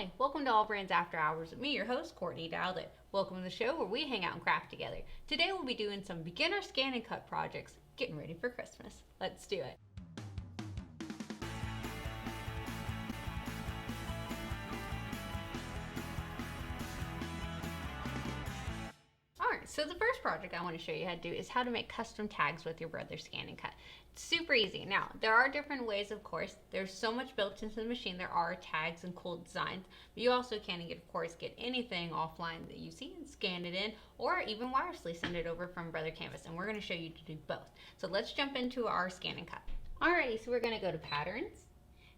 Hi, welcome to AllBrands After Hours with me, your host, Courtney Douthat. Welcome to the show where we hang out and craft together. Today we'll be doing some beginner scan and cut projects, getting ready for Christmas. Let's do it. Alright, so the first project I want to show you how to do is how to make custom tags with your Brother ScanNCut. It's super easy. Now, there are different ways, of course. There's so much built into the machine. There are tags and cool designs, but you also can, of course, get anything offline that you see and scan it in, or even wirelessly send it over from Brother Canvas, and we're going to show you to do both. So let's jump into our ScanNCut. Alrighty, so we're going to go to Patterns,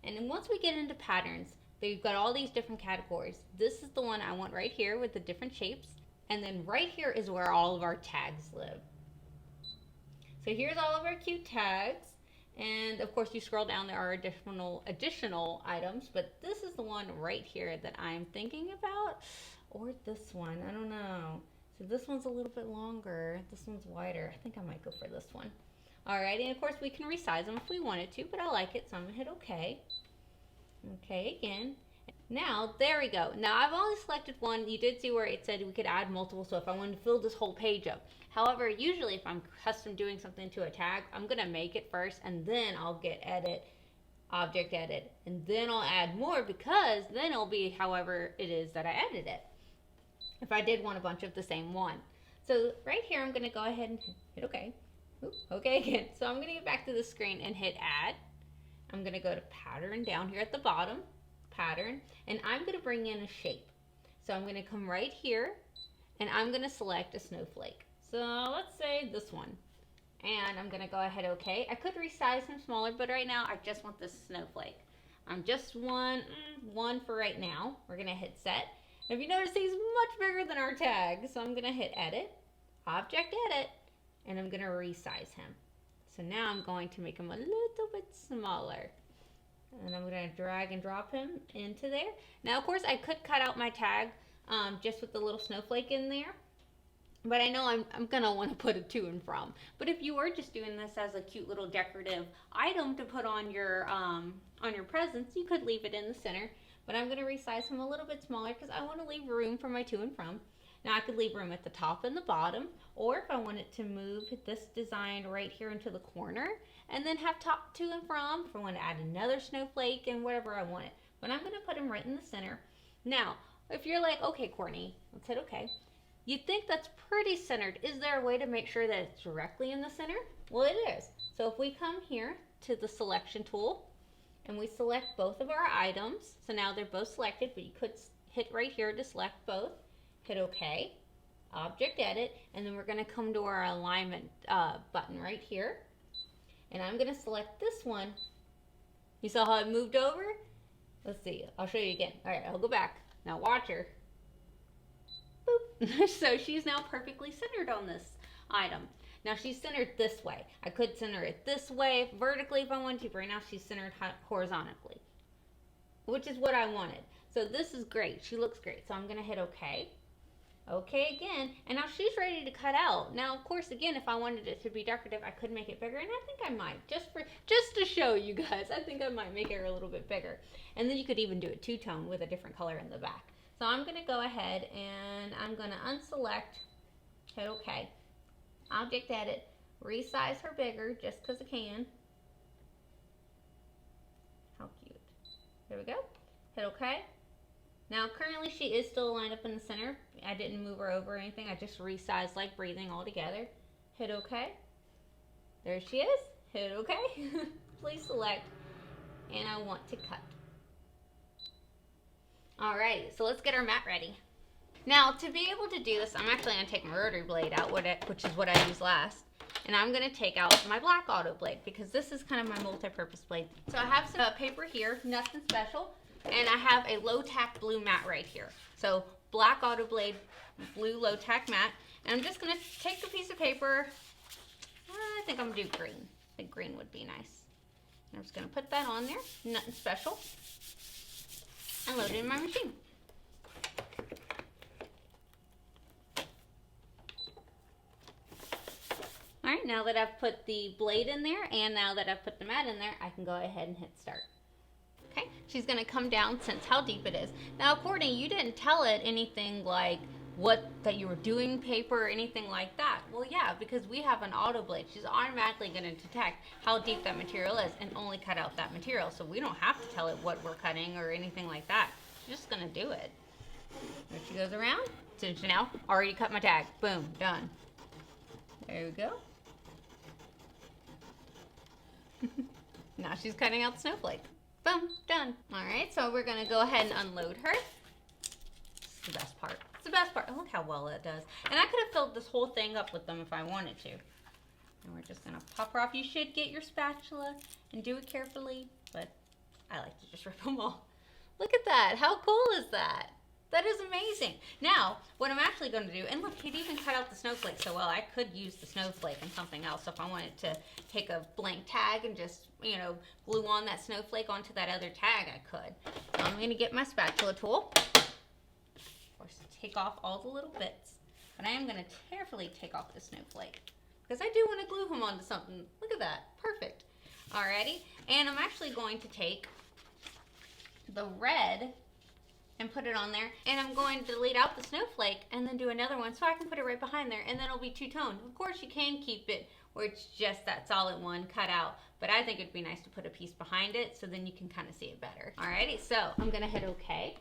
and then once we get into Patterns, they've got all these different categories. This is the one I want right here with the different shapes. And then right here is where all of our tags live. So here's all of our cute tags. And of course you scroll down, there are additional items, but this is the one right here that I'm thinking about. Or this one, I don't know. So this one's a little bit longer. This one's wider. I think I might go for this one. Alright, and of course we can resize them if we wanted to, but I like it, so I'm gonna hit OK. Okay, again. Now, there we go. Now, I've only selected one. You did see where it said we could add multiple, so if I wanted to fill this whole page up. However, usually if I'm custom doing something to a tag, I'm going to make it first, and then I'll get edit, object edit, and then I'll add more, because then it'll be however it is that I edited it, if I did want a bunch of the same one. So right here, I'm going to go ahead and hit OK. Ooh, OK again. So I'm going to get back to the screen and hit Add. I'm going to go to Pattern down here at the bottom. Pattern, and I'm going to bring in a shape. So I'm going to come right here and I'm going to select a snowflake. So let's say this one, and I'm going to go ahead OK. I could resize him smaller, but right now I just want this snowflake. I'm just one for right now. We're going to hit set. And if you notice, he's much bigger than our tag, so I'm going to hit edit, object edit, and I'm going to resize him. So now I'm going to make him a little bit smaller. And I'm going to drag and drop him into there. Now, of course, I could cut out my tag just with the little snowflake in there. But I know I'm going to want to put a to and from. But if you were just doing this as a cute little decorative item to put on your presents, you could leave it in the center. But I'm going to resize him a little bit smaller because I want to leave room for my to and from. Now, I could leave room at the top and the bottom. Or if I wanted to move this design right here into the corner, and then have top to and from if I want to add another snowflake and whatever I wanted. But I'm going to put him right in the center. Now, if you're like, okay, Courtney, let's hit okay. You think that's pretty centered. Is there a way to make sure that it's directly in the center? Well, it is. So if we come here to the selection tool and we select both of our items, so now they're both selected, but you could hit right here to select both, hit okay, object edit, and then we're going to come to our alignment button right here. And I'm going to select this one. You saw how it moved over? Let's see. I'll show you again. All right, I'll go back. Now watch her. Boop. So she's now perfectly centered on this item. Now she's centered this way. I could center it this way vertically if I wanted to, but right now she's centered horizontally, which is what I wanted. So this is great. She looks great. So I'm going to hit OK. Okay again, and now she's ready to cut out. Now, of course, again, if I wanted it to be decorative, I could make it bigger, and I think I might, just to show you guys. I think I might make her a little bit bigger, and then you could even do a two-tone with a different color in the back. So I'm going to go ahead and I'm going to unselect, hit OK, object edit, resize her bigger just because I can. How cute! There we go. Hit OK. Now, currently, she is still lined up in the center. I didn't move her over or anything. I just resized like breathing all together. Hit OK. There she is. Hit OK. Please select. And I want to cut. Alright, so let's get our mat ready. Now, to be able to do this, I'm actually going to take my rotary blade out, which is what I used last. And I'm going to take out my black auto blade because this is kind of my multi-purpose blade. So I have some paper here, nothing special. And I have a low-tack blue mat right here. So black auto blade, blue low-tack mat. And I'm just going to take a piece of paper. I think I'm going to do green. I think green would be nice. I'm just going to put that on there. Nothing special. And load it in my machine. Alright, now that I've put the blade in there and now that I've put the mat in there, I can go ahead and hit start. Okay, she's she's gonna come down, sense how deep it is. Now, Courtney, you didn't tell it anything like that you were doing paper or anything like that. Well, yeah, because we have an auto blade. She's automatically gonna detect how deep that material is and only cut out that material. So we don't have to tell it what we're cutting or anything like that. She's just gonna do it. There she goes around. So now, already cut my tag. Boom, done. There we go. Now she's cutting out the snowflake. Boom, done. All right, so we're gonna go ahead and unload her. It's the best part. It's the best part. Look how well that does. And I could have filled this whole thing up with them if I wanted to. And we're just gonna pop her off. You should get your spatula and do it carefully, but I like to just rip them all. Look at that. How cool is that? That is amazing. Now, what I'm actually going to do, and look, he'd even cut out the snowflake so well, I could use the snowflake in something else. So if I wanted to take a blank tag and just, you know, glue on that snowflake onto that other tag, I could. So I'm going to get my spatula tool. Of course, take off all the little bits. But I am going to carefully take off the snowflake because I do want to glue him onto something. Look at that. Perfect. Alrighty. And I'm actually going to take the red and put it on there, and I'm going to delete out the snowflake and then do another one so I can put it right behind there, and then it'll be two-toned. Of course, you can keep it where it's just that solid one cut out, but I think it'd be nice to put a piece behind it so then you can kind of see it better. Alrighty, so I'm gonna hit OK.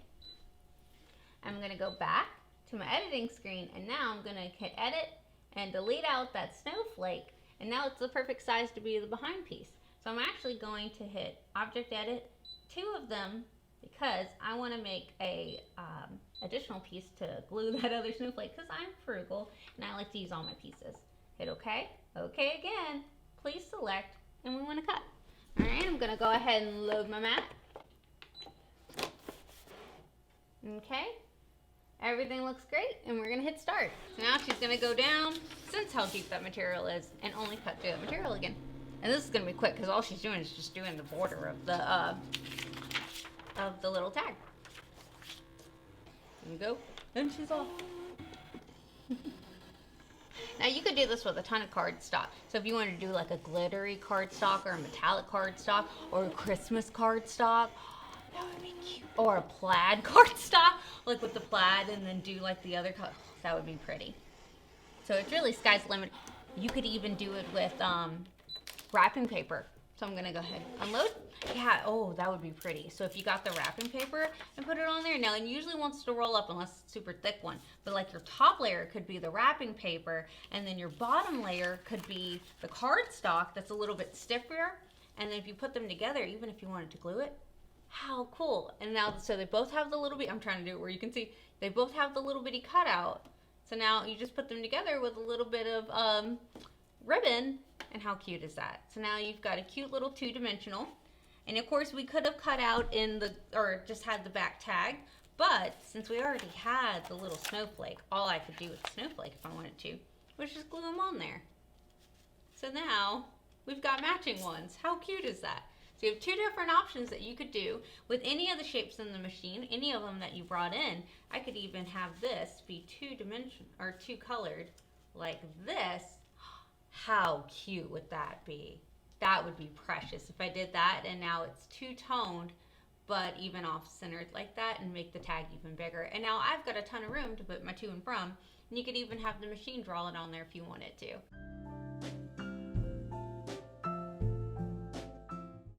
I'm gonna go back to my editing screen, and now I'm gonna hit edit and delete out that snowflake, and now it's the perfect size to be the behind piece. So I'm actually going to hit object edit, 2 of them, because I want to make a additional piece to glue that other snowflake because I'm frugal and I like to use all my pieces. Hit OK. OK again. Please select, and we want to cut. All right, I'm going to go ahead and load my mat. Okay. Everything looks great, and we're going to hit start. So now she's going to go down, sense how deep that material is, and only cut through that material again. And this is going to be quick because all she's doing is just doing the border of the little tag. There we go. And she's off. Now you could do this with a ton of cardstock. So if you wanted to do like a glittery cardstock or a metallic cardstock or a Christmas cardstock, that would be cute. Or a plaid cardstock, like with the plaid and then do like the other color. That would be pretty. So it's really sky's the limit. You could even do it with wrapping paper. So I'm gonna go ahead and unload. Yeah, oh, that would be pretty. So if you got the wrapping paper and put it on there, now it usually wants to roll up unless it's a super thick one, but like your top layer could be the wrapping paper, and then your bottom layer could be the cardstock that's a little bit stiffer, and then if you put them together, even if you wanted to glue it, how cool. And now, so they both have the little bit, I'm trying to do it where you can see, they both have the little bitty cutout. So now you just put them together with a little bit of ribbon, and how cute is that? So now you've got a cute little 2-dimensional, and of course we could have cut out or just had the back tag, but since we already had the little snowflake, all I could do with the snowflake if I wanted to was just glue them on there. So now we've got matching ones. How cute is that? So you have 2 different options that you could do with any of the shapes in the machine, any of them that you brought in. I could even have this be 2-dimensional or 2-colored like this. How cute would that be? That would be precious if I did that, and now it's 2-toned but even off-centered like that, and make the tag even bigger. And now I've got a ton of room to put my to and from, and you could even have the machine draw it on there if you wanted to.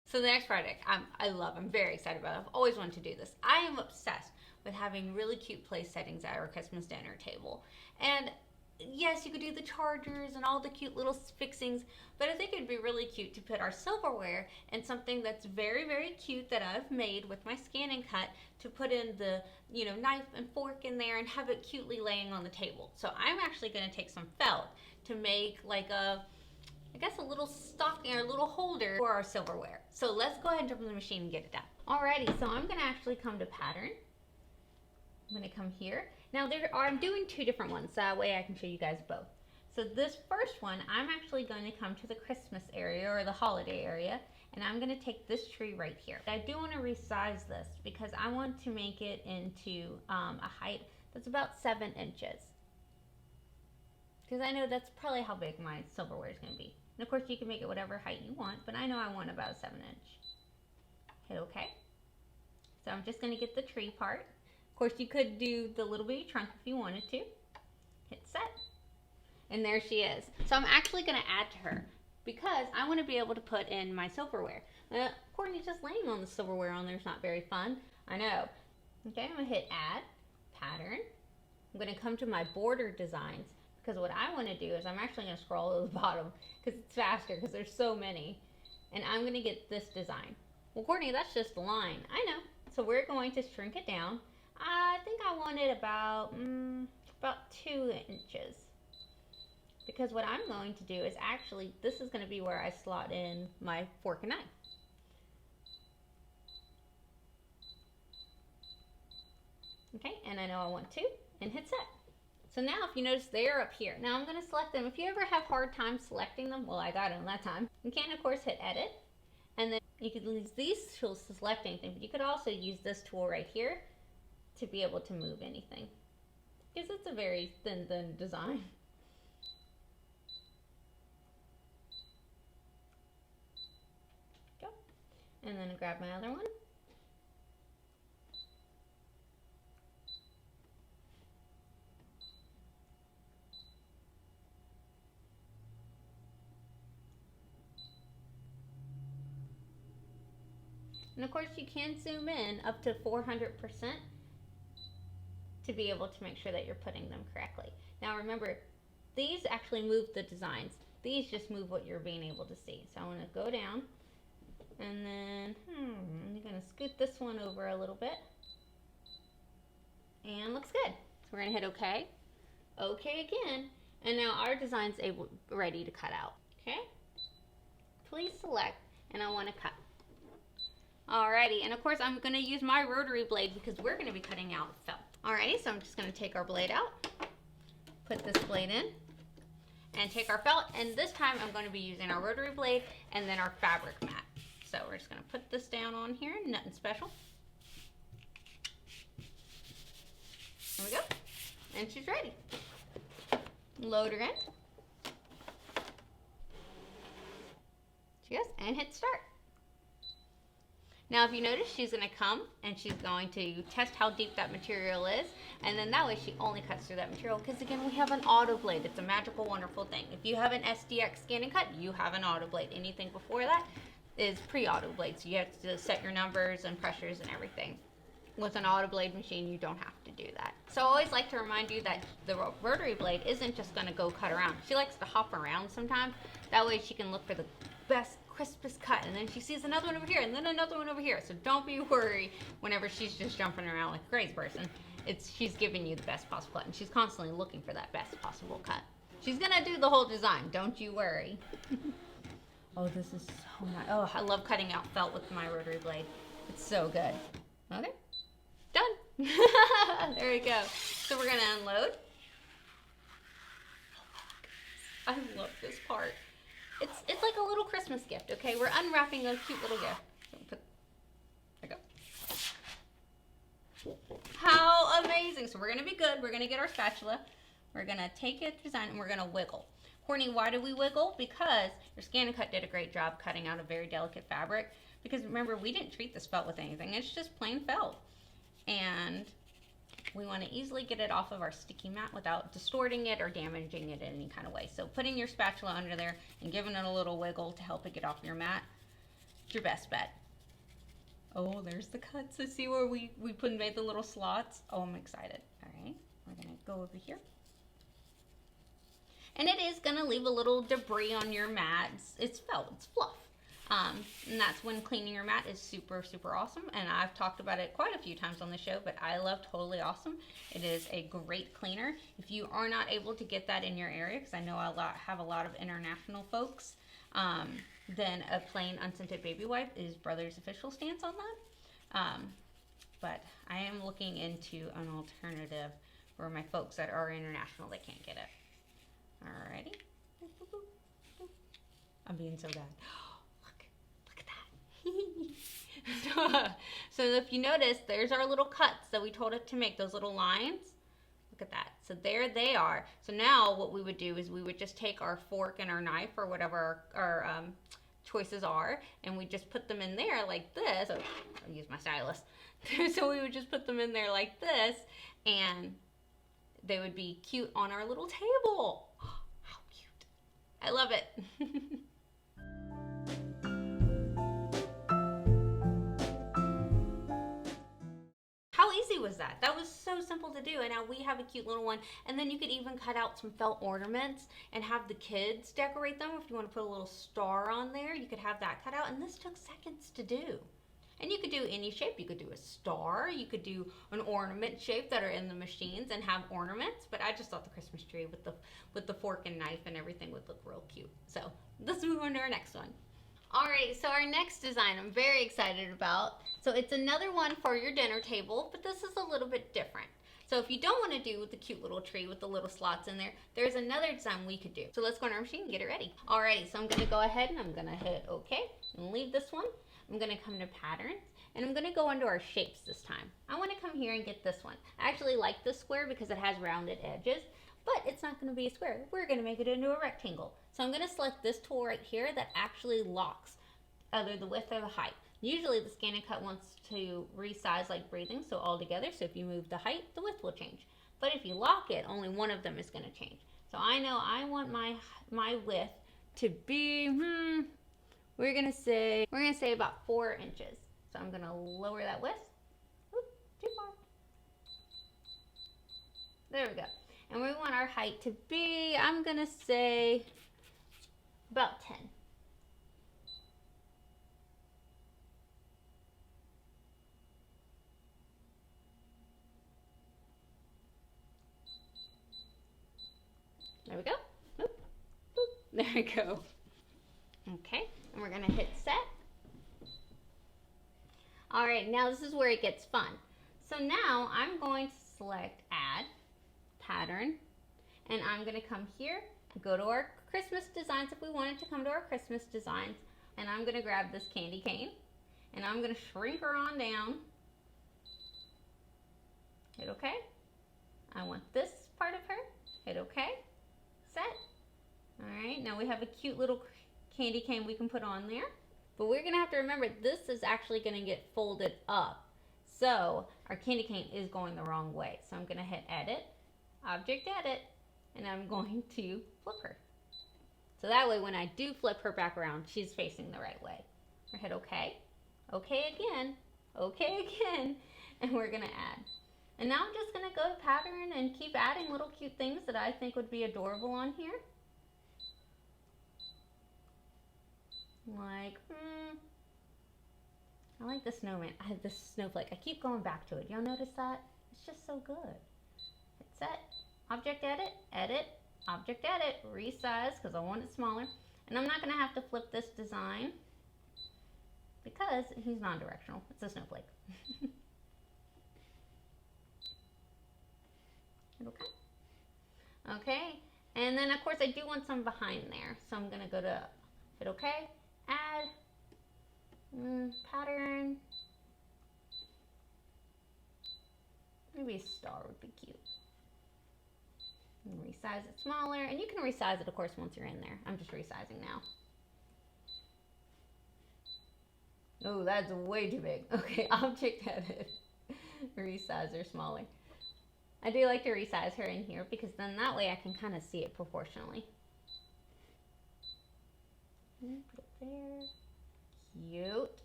So the next project I'm very excited about. I've always wanted to do this. I am obsessed with having really cute place settings at our Christmas dinner table. And yes, you could do the chargers and all the cute little fixings, but I think it'd be really cute to put our silverware in something that's very, very cute that I've made with my ScanNCut, to put in the, you know, knife and fork in there and have it cutely laying on the table. So I'm actually going to take some felt to make like a little stocking or a little holder for our silverware. So let's go ahead and jump in the machine and get it done. Alrighty, so I'm going to actually come to pattern. I'm going to come here. Now I'm doing 2 different ones, so that way I can show you guys both. So this first one, I'm actually going to come to the Christmas area or the holiday area, and I'm going to take this tree right here. I do want to resize this because I want to make it into a height that's about 7 inches. Because I know that's probably how big my silverware is going to be. And of course you can make it whatever height you want, but I know I want about a 7 inch. Hit OK. So I'm just going to get the tree part. Of course, you could do the little bitty trunk if you wanted to. Hit set. And there she is. So I'm actually going to add to her because I want to be able to put in my silverware. Courtney, just laying on the silverware on there is not very fun. I know. Okay, I'm going to hit add, pattern. I'm going to come to my border designs because what I want to do is I'm actually going to scroll to the bottom because it's faster because there's so many. And I'm going to get this design. Well, Courtney, that's just a line. I know. So we're going to shrink it down. I think I wanted about 2 inches. Because what I'm going to do is actually, this is going to be where I slot in my fork and knife. Okay, and I know I want 2, and hit set. So now if you notice, they're up here. Now I'm going to select them. If you ever have hard time selecting them, well, I got them that time. You can, of course, hit edit. And then you could use these tools to select anything, but you could also use this tool right here to be able to move anything. Because it's a very thin design. Go. And then grab my other one. And of course you can zoom in up to 400% to be able to make sure that you're putting them correctly. Now remember, these actually move the designs. These just move what you're being able to see. So I want to go down and then I'm going to scoot this one over a little bit. And looks good. So we're going to hit OK. OK again. And now our design's ready to cut out. Okay? Please select and I want to cut. Alrighty, and of course I'm going to use my rotary blade because we're going to be cutting out felt. Alrighty, so I'm just going to take our blade out, put this blade in, and take our felt, and this time I'm going to be using our rotary blade and then our fabric mat. So we're just going to put this down on here, nothing special. There we go, and she's ready. Load her in. She goes, and hit start. Now if you notice, she's going to come and she's going to test how deep that material is, and then that way she only cuts through that material because again we have an auto blade. It's a magical, wonderful thing. If you have an SDX ScanNCut, you have an auto blade. Anything before that is pre-auto blade, so you have to set your numbers and pressures and everything. With an auto blade machine, you don't have to do that. So I always like to remind you that the rotary blade isn't just going to go cut around. She likes to hop around sometimes. That way she can look for the best crispest cut, and then she sees another one over here and then another one over here. So don't be worried whenever she's just jumping around like a crazy person. She's giving you the best possible cut, and she's constantly looking for that best possible cut. She's gonna do the whole design, don't you worry. Oh, this is so nice. Oh, I love cutting out felt with my rotary blade. It's so good. Okay, done. There we go. So we're gonna unload. I love this part. It's like a little Christmas gift, okay? We're unwrapping a cute little gift. There we go. How amazing. So we're going to be good. We're going to get our spatula. We're going to take it, design, and we're going to wiggle. Courtney, why do we wiggle? Because your ScanNCut did a great job cutting out a very delicate fabric. Because remember, we didn't treat this felt with anything. It's just plain felt. And we want to easily get it off of our sticky mat without distorting it or damaging it in any kind of way. So putting your spatula under there and giving it a little wiggle to help it get off your mat, it's your best bet. Oh, there's the cuts. So see where we made the little slots? Oh, I'm excited. All right, we're going to go over here. And it is going to leave a little debris on your mat. It's felt, it's fluff. And that's when cleaning your mat is super, super awesome. And I've talked about it quite a few times on the show, but I love Totally Awesome. It is a great cleaner. If you are not able to get that in your area, because I know I have a lot of international folks, then a plain unscented baby wipe is Brother's official stance on that. But I am looking into an alternative for my folks that are international that can't get it. Alrighty. I'm being so bad. So if you notice, there's our little cuts that we told it to make, those little lines. Look at that. So there they are. So now what we would do is we would just take our fork and our knife or whatever our choices are, and we just put them in there like this. So I'll use my stylus. So we would just put them in there like this, and they would be cute on our little table. How cute. I love it. How easy was that? That was so simple to do, and now we have a cute little one. And then you could even cut out some felt ornaments and have the kids decorate them. If you want to put a little star on there, you could have that cut out, and this took seconds to do. And you could do any shape. You could do a star, you could do an ornament shape that are in the machines and have ornaments, but I just thought the Christmas tree with the fork and knife and everything would look real cute. So let's move on to our next one. Alright, so our next design I'm very excited about. So it's another one for your dinner table, but this is a little bit different. So if you don't want to do with the cute little tree with the little slots in there, there's another design we could do. So let's go on our machine and get it ready. Alrighty, so I'm going to go ahead and I'm going to hit OK and leave this one. I'm going to come to patterns, and I'm going to go into our shapes this time. I want to come here and get this one. I actually like this square because it has rounded edges, but it's not going to be a square. We're going to make it into a rectangle. So I'm going to select this tool right here that actually locks either the width or the height. Usually the ScanNCut wants to resize like breathing, so all together. So if you move the height, the width will change. But if you lock it, only one of them is going to change. So I know I want my width to be, we're gonna say about 4 inches. So I'm gonna lower that width. Oop, too far. There we go. And we want our height to be, I'm gonna say about 10. There we go. Oop, oop. There we go. Okay, and we're gonna hit set. All right, now this is where it gets fun. So now I'm going to select add, pattern, and I'm gonna come here, go to our Christmas designs if we wanted to come to our Christmas designs, and I'm gonna grab this candy cane, and I'm gonna shrink her on down. Hit okay. I want this part of her. Hit okay. Set. All right, now we have a cute little candy cane we can put on there. But we're gonna have to remember this is actually gonna get folded up. So our candy cane is going the wrong way. So I'm gonna hit edit, object edit, and I'm going to flip her. So that way when I do flip her back around, she's facing the right way. Or hit okay, okay again, and we're gonna add. And now I'm just gonna go to pattern and keep adding little cute things that I think would be adorable on here. Like, I like the snowman. I have this snowflake. I keep going back to it. Y'all notice that? It's just so good. Hit set, object edit, object edit, resize because I want it smaller. And I'm not going to have to flip this design because he's non-directional. It's a snowflake. Okay. Okay. And then of course I do want some behind there. So I'm going to go to hit okay. Add, pattern, maybe a star would be cute. And resize it smaller, and you can resize it of course once you're in there. I'm just resizing now. Oh, that's way too big. Okay, object edit, resize her smaller. I do like to resize her in here because then that way I can kind of see it proportionally. Put it there. Cute.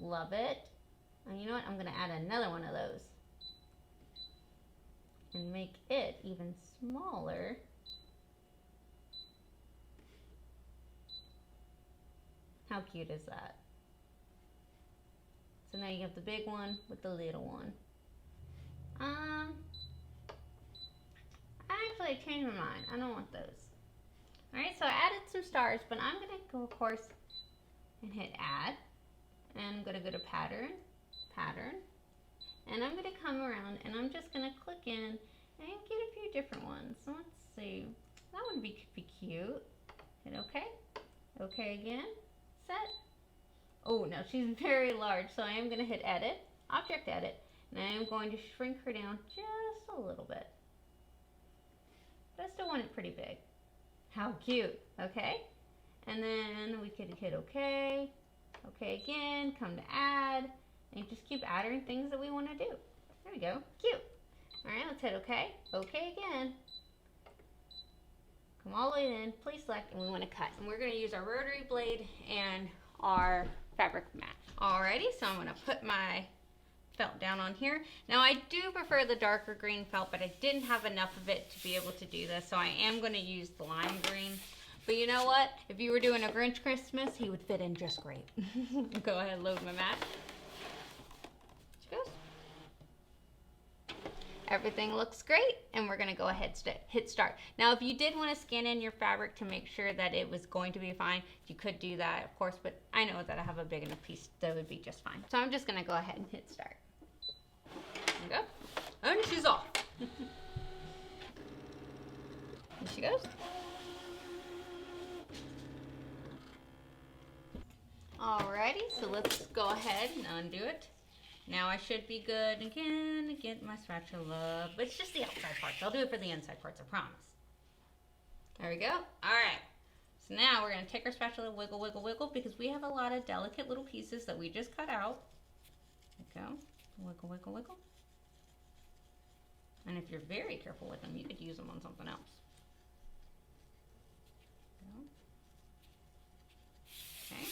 Love it. And you know what? I'm going to add another one of those. And make it even smaller. How cute is that? So now you have the big one with the little one. Actually, I changed my mind. I don't want those. Alright, so I added some stars, but I'm going to go, of course, and hit add. And I'm going to go to pattern, and I'm going to come around and I'm just going to click in and get a few different ones. So let's see. That one could be cute. Hit OK. OK again. Set. Oh, now she's very large, so I am going to hit edit, object edit, and I am going to shrink her down just a little bit. But I still want it pretty big. How cute, okay? And then we could hit OK, OK again, come to add, and just keep adding things that we want to do. There we go, cute. All right, let's hit OK, OK again. Come all the way in, please select, and we want to cut. And we're going to use our rotary blade and our fabric mat. Alrighty, so I'm going to put my felt down on here. Now I do prefer the darker green felt, but I didn't have enough of it to be able to do this, so I am going to use the lime green. But you know what? If you were doing a Grinch Christmas, he would fit in just great. Go ahead and load my mat. There she goes. Everything looks great, and we're going to go ahead and hit start. Now, if you did want to scan in your fabric to make sure that it was going to be fine, you could do that, of course, but I know that I have a big enough piece that would be just fine. So I'm just going to go ahead and hit start. There we go. And she's off. There she goes. Alrighty, so let's go ahead and undo it. Now I should be good again to get my spatula, but it's just the outside parts. I'll do it for the inside parts, I promise. There we go. All right. So now we're going to take our spatula, wiggle, wiggle, wiggle, because we have a lot of delicate little pieces that we just cut out. There we go. Wiggle, wiggle, wiggle. And if you're very careful with them, you could use them on something else. Okay.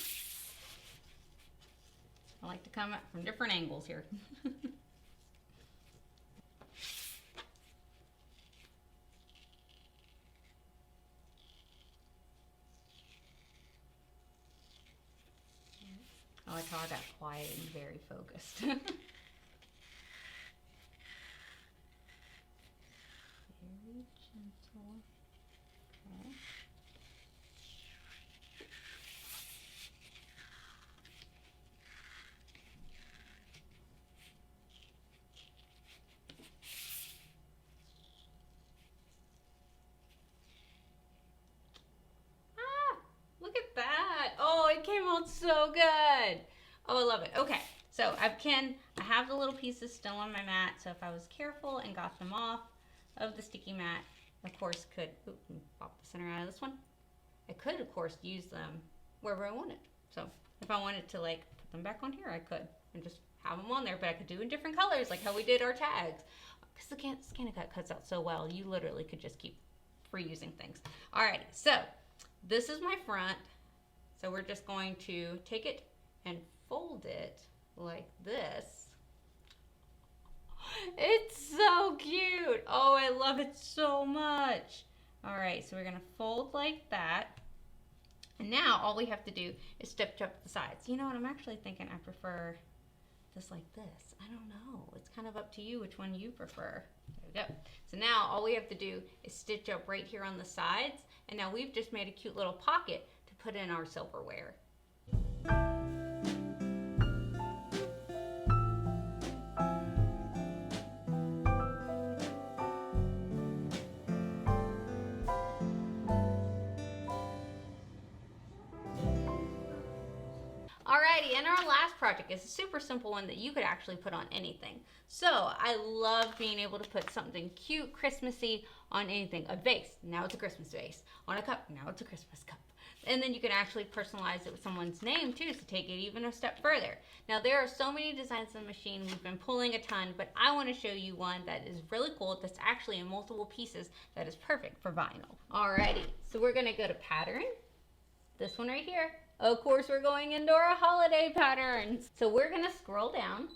I like to come at from different angles here. I like how I got quiet and very focused. Very gentle. Okay. Look at that. Oh, it came out so good. Oh, I love it. Okay, so I have the little pieces still on my mat, so if I was careful and got them off of the sticky mat, of course could, pop the center out of this one. I could, of course, use them wherever I wanted. So if I wanted to like put them back on here, I could, and just have them on there, but I could do in different colors, like how we did our tags. Because the ScanNCut cuts out so well, you literally could just keep reusing things. Alrighty, so this is my front, so we're just going to take it and fold it like this. It's so cute. Oh, I love it so much. All right, so we're gonna fold like that. And now all we have to do is stitch up the sides. You know what, I'm actually thinking I prefer this like this. I don't know, it's kind of up to you which one you prefer. There we go. So now all we have to do is stitch up right here on the sides. And now we've just made a cute little pocket to put in our silverware. Alrighty, and our last project is a super simple one that you could actually put on anything. So I love being able to put something cute, Christmassy on anything. A vase, now it's a Christmas vase. On a cup, now it's a Christmas cup. And then you can actually personalize it with someone's name too, so take it even a step further. Now there are so many designs in the machine, we've been pulling a ton, but I want to show you one that is really cool, that's actually in multiple pieces, that is perfect for vinyl. Alrighty, so we're gonna go to pattern, this one right here. Of course, we're going into our holiday patterns. So we're gonna scroll down.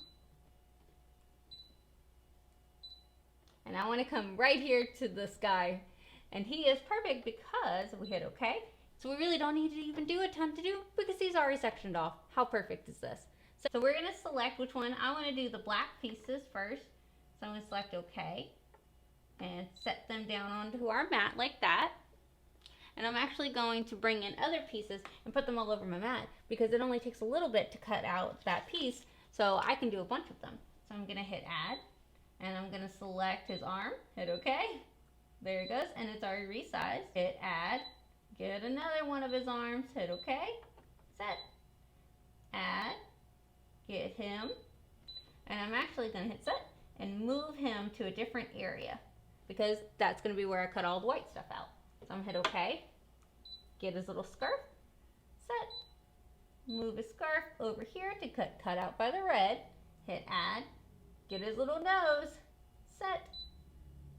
And I wanna come right here to this guy. And he is perfect because we hit okay. So we really don't need to even do a ton to do because he's already sectioned off. How perfect is this? So we're gonna select which one. I wanna do the black pieces first. So I'm gonna select okay. And set them down onto our mat like that. And I'm actually going to bring in other pieces and put them all over my mat because it only takes a little bit to cut out that piece, so I can do a bunch of them. So I'm gonna hit add, and I'm gonna select his arm, hit okay. There it goes, and it's already resized. Hit add, get another one of his arms, hit okay, set, add, get him, and I'm actually gonna hit set and move him to a different area because that's gonna be where I cut all the white stuff out. So I'm gonna hit okay, get his little scarf, set. Move his scarf over here to cut out by the red. Hit add. Get his little nose. Set.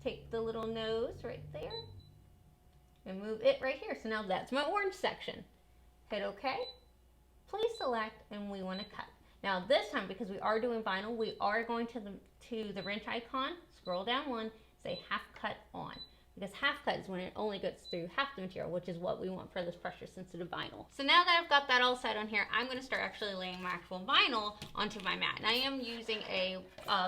Take the little nose right there and move it right here. So now that's my orange section. Hit OK. Please select, and we want to cut. Now this time, because we are doing vinyl, we are going to the wrench icon, scroll down one, say half cut on. Because half cut is when it only goes through half the material, which is what we want for this pressure sensitive vinyl. So now that I've got that all set on here, I'm going to start actually laying my actual vinyl onto my mat. And I am using a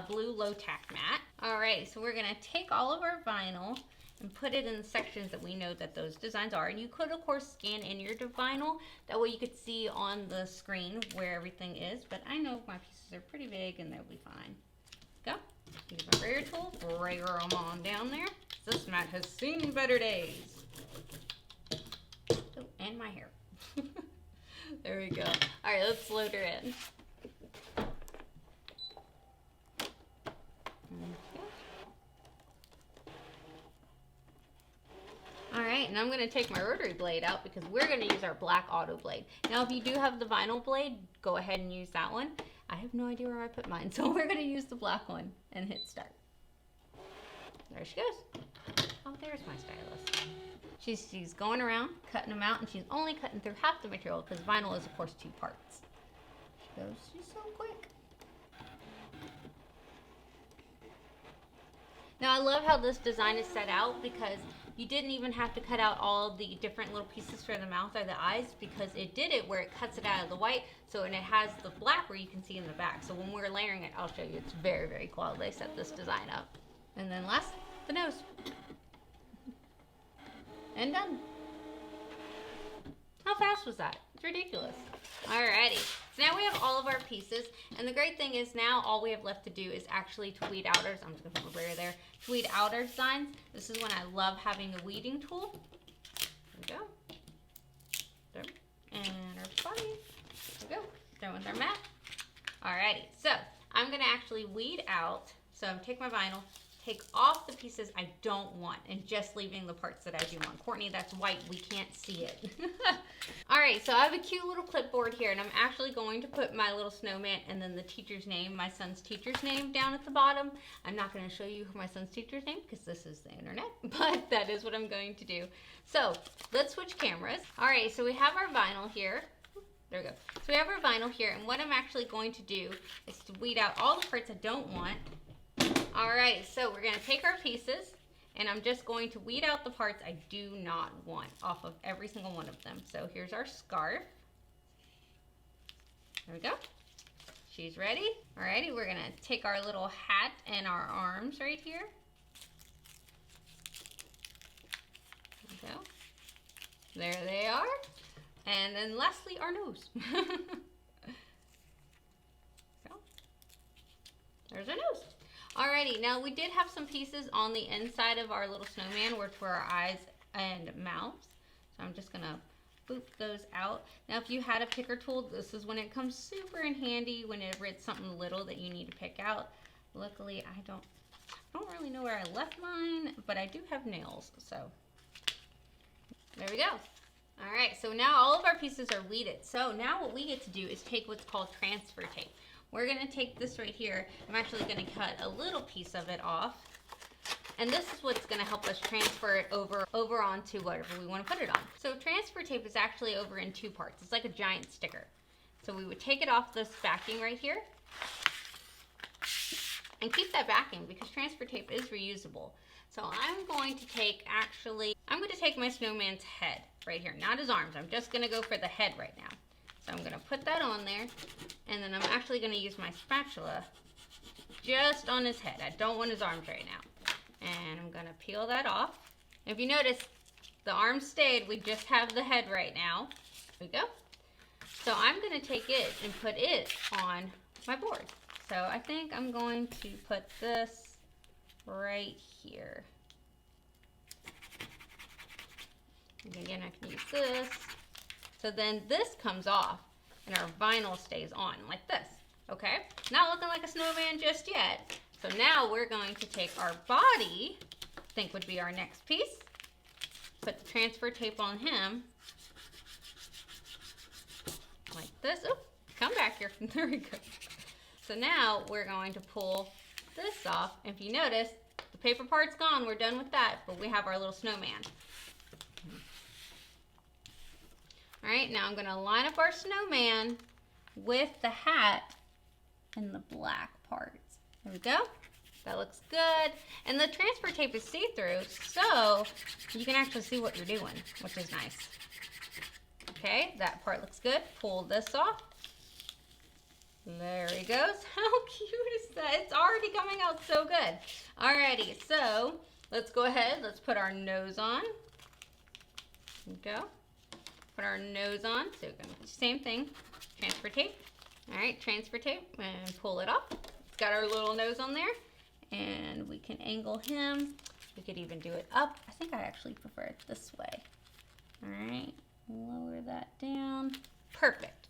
blue low tack mat. Alright, so we're going to take all of our vinyl and put it in the sections that we know that those designs are. And you could, of course, scan in your vinyl. That way you could see on the screen where everything is. But I know my pieces are pretty big and they'll be fine. Go. Use my brayer tool, brayer them on down there. This mat has seen better days. Oh, and my hair. There we go. All right, let's load her in. All right, and I'm going to take my rotary blade out because we're going to use our black auto blade. Now, if you do have the vinyl blade, go ahead and use that one. I have no idea where I put mine, so we're going to use the black one and hit start. There she goes. Oh, there's my stylus. She's going around, cutting them out, and she's only cutting through half the material because vinyl is, of course, 2 parts. She goes, she's so quick. Now, I love how this design is set out because you didn't even have to cut out all the different little pieces for the mouth or the eyes because it did it where it cuts it out of the white. So, and it has the black where you can see in the back. So when we're layering it, I'll show you. It's very, very cool how they set this design up. And then last, the nose. And done. How fast was that? It's ridiculous. Alrighty, so now we have all of our pieces, and the great thing is now all we have left to do is actually to weed out our, I'm just going to put my brayer there, to weed out our designs. This is when I love having a weeding tool. There we go. There. And our body. There we go. Done with our mat. Alrighty, so I'm going to actually weed out, so I'm take my vinyl, take off the pieces I don't want and just leaving the parts that I do want. Courtney, that's white. We can't see it. All right, so I have a cute little clipboard here, and I'm actually going to put my little snowman and then the teacher's name, my son's teacher's name down at the bottom. I'm not going to show you my son's teacher's name because this is the internet, but that is what I'm going to do. So let's switch cameras. All right, so we have our vinyl here. There we go. So we have our vinyl here, and what I'm actually going to do is to weed out all the parts I don't want. Alright, so we're going to take our pieces, and I'm just going to weed out the parts I do not want off of every single one of them. So here's our scarf. There we go. She's ready. Alrighty, we're going to take our little hat and our arms right here. There we go. There they are. And then lastly, our nose. So, there's our nose. Alrighty, now we did have some pieces on the inside of our little snowman, which were our eyes and mouths. So I'm just gonna boop those out. Now if you had a picker tool, this is when it comes super in handy whenever it's something little that you need to pick out. Luckily, I don't really know where I left mine, but I do have nails, so there we go. Alright, so now all of our pieces are weeded. So now what we get to do is take what's called transfer tape. We're going to take this right here. I'm actually going to cut a little piece of it off. And this is what's going to help us transfer it over onto whatever we want to put it on. So transfer tape is actually over in 2 parts. It's like a giant sticker. So we would take it off this backing right here. And keep that backing because transfer tape is reusable. So I'm going to take my snowman's head right here. Not his arms. I'm just going to go for the head right now. So I'm going to put that on there, and then I'm actually going to use my spatula just on his head. I don't want his arms right now. And I'm going to peel that off. If you notice, the arms stayed. We just have the head right now. There we go. So I'm going to take it and put it on my board. So I think I'm going to put this right here. And again, I can use this. So then this comes off and our vinyl stays on like this, okay? Not looking like a snowman just yet. So now we're going to take our body, I think would be our next piece, put the transfer tape on him, like this. Oh, come back here. There we go. So now we're going to pull this off. If you notice, the paper part's gone. We're done with that, but we have our little snowman. All right, now I'm going to line up our snowman with the hat and the black parts. There we go. That looks good. And the transfer tape is see-through, so you can actually see what you're doing, which is nice. Okay, that part looks good. Pull this off. There he goes. How cute is that? It's already coming out so good. Alrighty, so let's go ahead. Let's put our nose on. There we go. Put our nose on. So we're going to do the same thing. Transfer tape. Alright, transfer tape. And pull it off. It's got our little nose on there. And we can angle him. We could even do it up. I think I actually prefer it this way. Alright, lower that down. Perfect.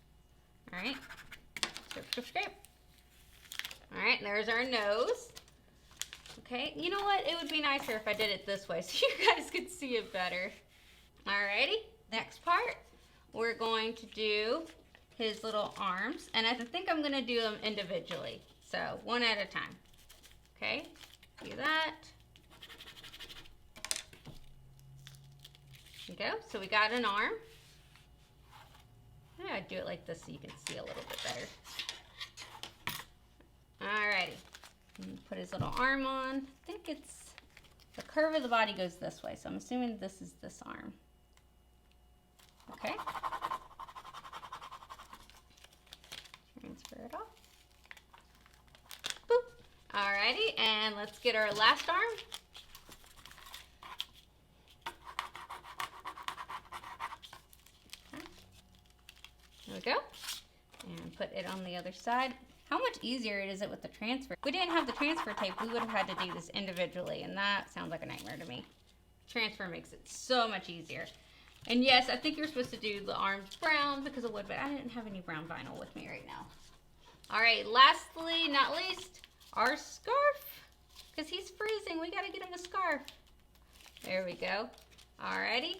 Alright, scrape. Alright, there's our nose. Okay, you know what? It would be nicer if I did it this way so you guys could see it better. Alrighty, next part. We're going to do his little arms. And I think I'm going to do them individually. So, one at a time. Okay, do that. There you go. So we got an arm. I'm going to do it like this so you can see a little bit better. Alrighty. Put his little arm on. I think it's, the curve of the body goes this way, so I'm assuming this is this arm. Okay. Transfer it off. Alrighty, and let's get our last arm. Okay. There we go. And put it on the other side. How much easier is it with the transfer? If we didn't have the transfer tape, we would have had to do this individually, and that sounds like a nightmare to me. Transfer makes it so much easier. And yes, I think you're supposed to do the arms brown because of wood, but I didn't have any brown vinyl with me right now. Alright, lastly, not least, our scarf, because he's freezing. We gotta get him a scarf. There we go. Alrighty.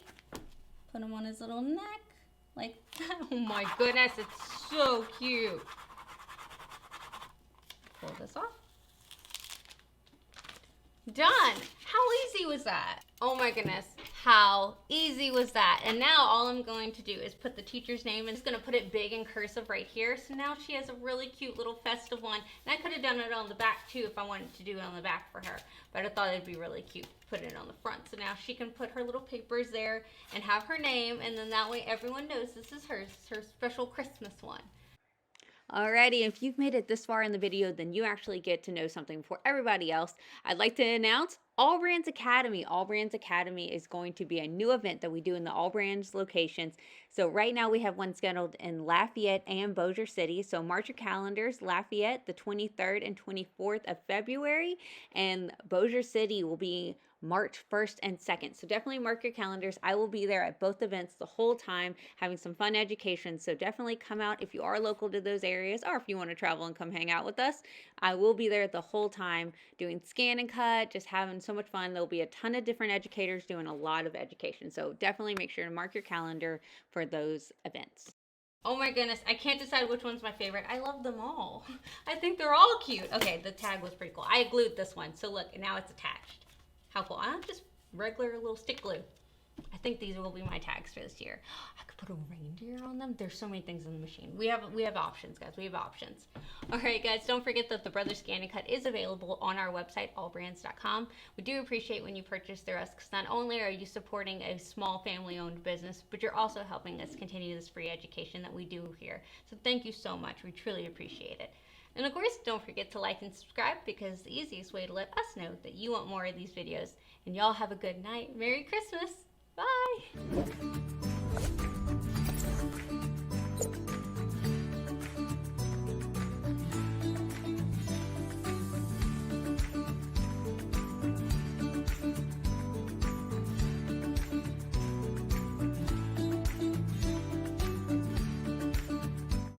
Put him on his little neck, like that. Oh my goodness, it's so cute. Pull this off. Done. How easy was that? Oh my goodness, how easy was that? And now all I'm going to do is put the teacher's name, and it's going to put it big in cursive right here. So now she has a really cute little festive one. And I could have done it on the back too if I wanted to do it on the back for her. But I thought it'd be really cute to put it on the front. So now she can put her little papers there and have her name, and then that way everyone knows this is hers, her special Christmas one. Alrighty, if you've made it this far in the video, then you actually get to know something before everybody else. I'd like to announce AllBrands Academy. AllBrands Academy is going to be a new event that we do in the AllBrands locations. So right now we have one scheduled in Lafayette and Bossier City. So mark your calendars. Lafayette, the 23rd and 24th of February, and Bossier City will be March 1st and 2nd. So definitely mark your calendars. I will be there at both events the whole time having some fun education. So definitely come out if you are local to those areas, or if you want to travel and come hang out with us. I will be there the whole time doing scan and cut, just having so much fun. There'll be a ton of different educators doing a lot of education. So definitely make sure to mark your calendar for those events. Oh my goodness, I can't decide which one's my favorite. I love them all. I think they're all cute. Okay, the tag was pretty cool. I glued this one. So look, now it's attached. How cool. I have just regular little stick glue. I think these will be my tags for this year. I could put a reindeer on them. There's so many things in the machine. We have options, guys. We have options. All right, guys, don't forget that the Brother ScanNCut is available on our website, allbrands.com. We do appreciate when you purchase through us, because not only are you supporting a small family-owned business, but you're also helping us continue this free education that we do here. So thank you so much. We truly appreciate it. And of course, don't forget to like and subscribe, because the easiest way to let us know that you want more of these videos. And y'all have a good night. Merry Christmas!